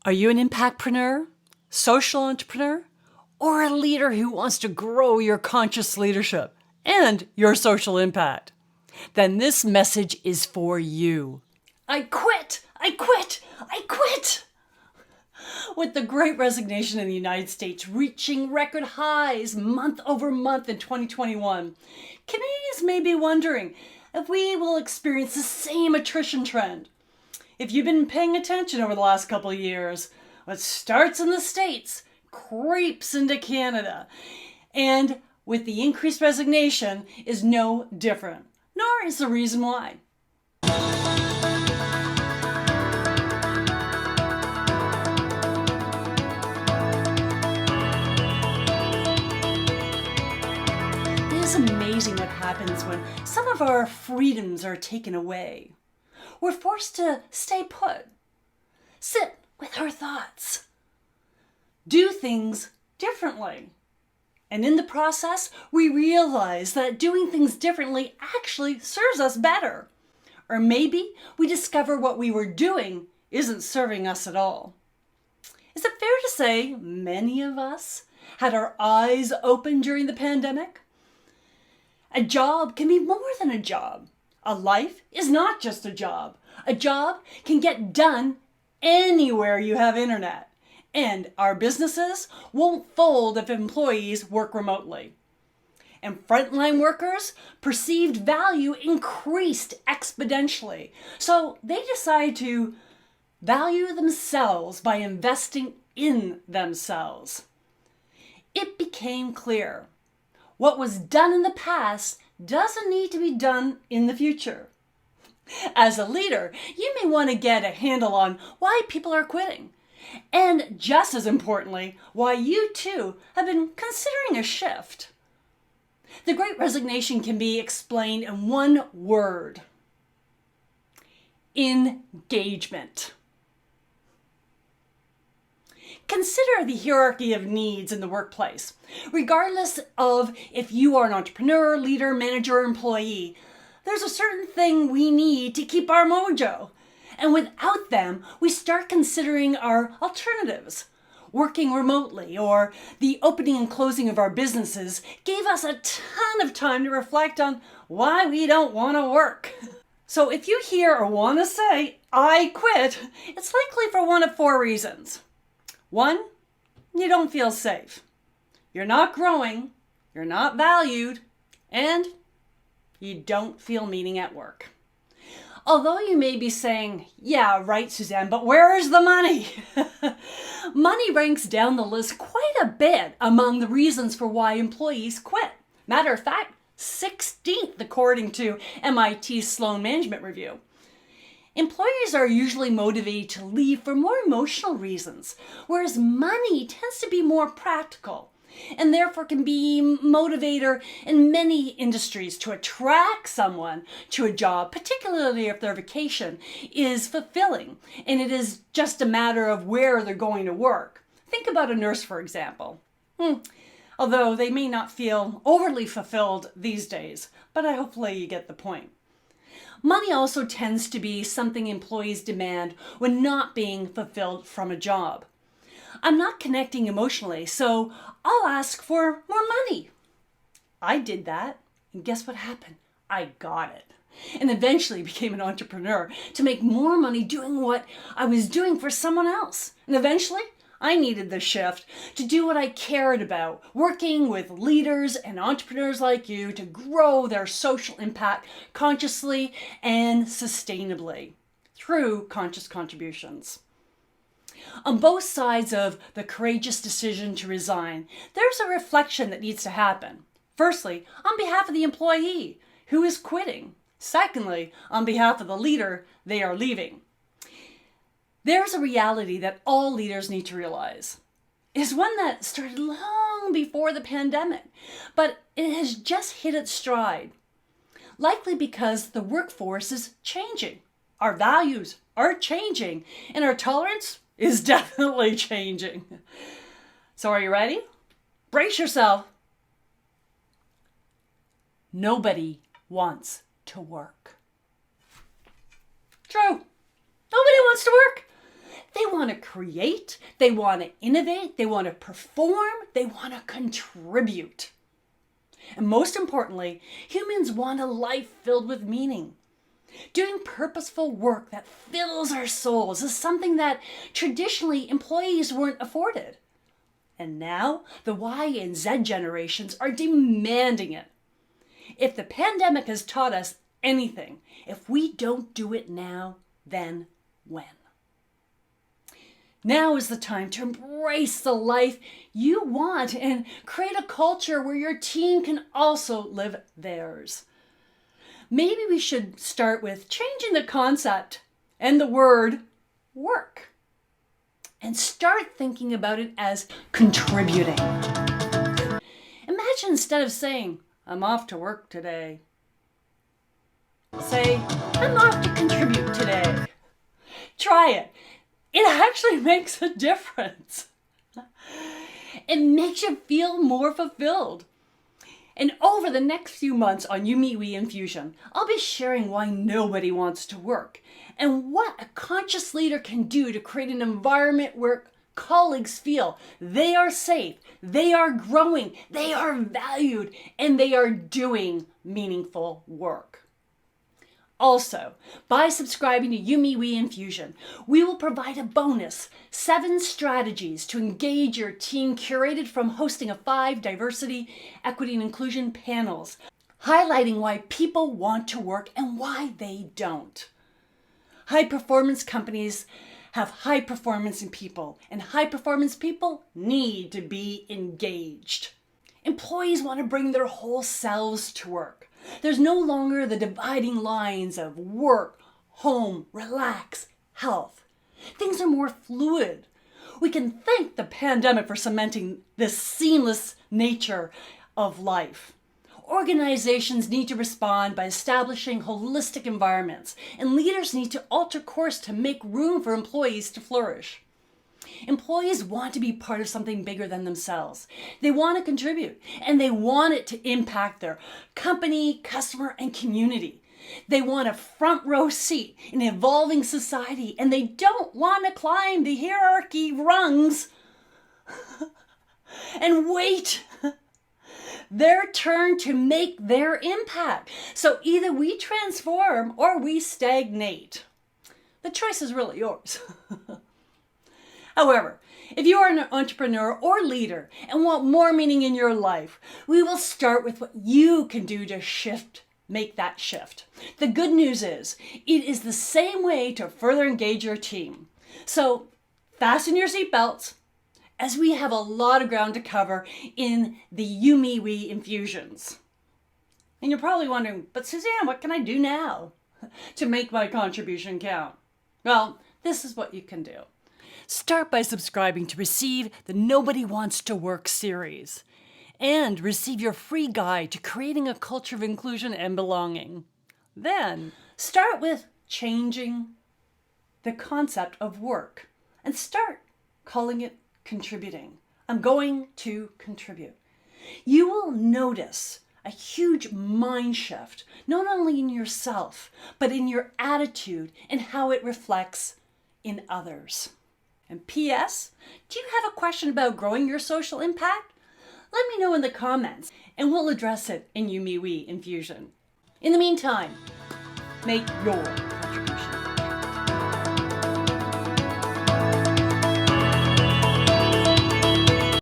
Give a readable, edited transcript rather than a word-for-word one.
Are you an impactpreneur, social entrepreneur, or a leader who wants to grow your conscious leadership and your social impact? Then this message is for you. I quit! I quit! I quit! With the Great Resignation in the United States reaching record highs month over month in 2021, Canadians may be wondering if we will experience the same attrition trend. If you've been paying attention over the last couple of years, what starts in the States creeps into Canada. And with the increased resignation is no different, nor is the reason why. It is amazing what happens when some of our freedoms are taken away. We're forced to stay put, sit with our thoughts, do things differently. And in the process, we realize that doing things differently actually serves us better. Or maybe we discover what we were doing isn't serving us at all. Is it fair to say many of us had our eyes open during the pandemic? A job can be more than a job. A life is not just a job. A job can get done anywhere you have internet. And our businesses won't fold if employees work remotely. And frontline workers' perceived value increased exponentially. So they decide to value themselves by investing in themselves. It became clear what was done in the past doesn't need to be done in the future. As a leader, you may want to get a handle on why people are quitting. And just as importantly, why you too have been considering a shift. The Great Resignation can be explained in one word: engagement. Consider the hierarchy of needs in the workplace. Regardless of if you are an entrepreneur, leader, manager, or employee, there's a certain thing we need to keep our mojo. And without them, we start considering our alternatives. Working remotely or the opening and closing of our businesses gave us a ton of time to reflect on why we don't want to work. So if you hear or want to say, I quit, it's likely for one of four reasons. 1, you don't feel safe. You're not growing, you're not valued, and you don't feel meaning at work. Although you may be saying, yeah, right, Suzanne, but where is the money? Money ranks down the list quite a bit among the reasons for why employees quit. Matter of fact, 16th according to MIT's Sloan Management Review. Employees are usually motivated to leave for more emotional reasons, whereas money tends to be more practical and therefore can be a motivator in many industries to attract someone to a job, particularly if their vacation is fulfilling and it is just a matter of where they're going to work. Think about a nurse, for example. Although they may not feel overly fulfilled these days, but hopefully you get the point. Money also tends to be something employees demand when not being fulfilled from a job. I'm not connecting emotionally, so I'll ask for more money. I did that, and guess what happened? I got it. And eventually became an entrepreneur to make more money doing what I was doing for someone else. And eventually, I needed the shift to do what I cared about, working with leaders and entrepreneurs like you to grow their social impact consciously and sustainably through conscious contributions. On both sides of the courageous decision to resign, there's a reflection that needs to happen. Firstly, on behalf of the employee who is quitting. Secondly, on behalf of the leader they are leaving. There's a reality that all leaders need to realize. It is one that started long before the pandemic, but it has just hit its stride. Likely because the workforce is changing. Our values are changing, and our tolerance is definitely changing. So are you ready? Brace yourself. Nobody wants to work. True. Nobody wants to work. They want to create, they want to innovate, they want to perform, they want to contribute. And most importantly, humans want a life filled with meaning. Doing purposeful work that fills our souls is something that traditionally employees weren't afforded. And now the Y and Z generations are demanding it. If the pandemic has taught us anything, if we don't do it now, then when? Now is the time to embrace the life you want and create a culture where your team can also live theirs. Maybe we should start with changing the concept and the word work and start thinking about it as contributing. Imagine instead of saying, I'm off to work today, say, I'm off to contribute today. Try it. It actually makes a difference. It makes you feel more fulfilled. And over the next few months on YouMeWe Infusion, I'll be sharing why nobody wants to work and what a conscious leader can do to create an environment where colleagues feel they are safe, they are growing, they are valued, and they are doing meaningful work. Also, by subscribing to YouMeWe Infusion, we will provide a bonus 7 strategies to engage your team curated from hosting of 5 diversity, equity, and inclusion panels, highlighting why people want to work and why they don't. High-performance companies have high performance in people, and high-performance people need to be engaged. Employees want to bring their whole selves to work. There's no longer the dividing lines of work, home, relax, health. Things are more fluid. We can thank the pandemic for cementing this seamless nature of life. Organizations need to respond by establishing holistic environments, and leaders need to alter course to make room for employees to flourish. Employees want to be part of something bigger than themselves. They want to contribute, and they want it to impact their company, customer, and community. They want a front row seat in an evolving society, and they don't want to climb the hierarchy rungs and wait their turn to make their impact. So either we transform or we stagnate. The choice is really yours. However, if you are an entrepreneur or leader and want more meaning in your life, we will start with what you can do to make that shift. The good news is, it is the same way to further engage your team. So fasten your seatbelts, as we have a lot of ground to cover in the YouMeWe Infusions. And you're probably wondering, but Suzanne, what can I do now to make my contribution count? Well, this is what you can do. Start by subscribing to receive the Nobody Wants to Work series and receive your free guide to creating a culture of inclusion and belonging. Then start with changing the concept of work and start calling it contributing. I'm going to contribute. You will notice a huge mind shift, not only in yourself, but in your attitude and how it reflects in others. And P.S., do you have a question about growing your social impact? Let me know in the comments, and we'll address it in YouMeWe Infusion. In the meantime, make your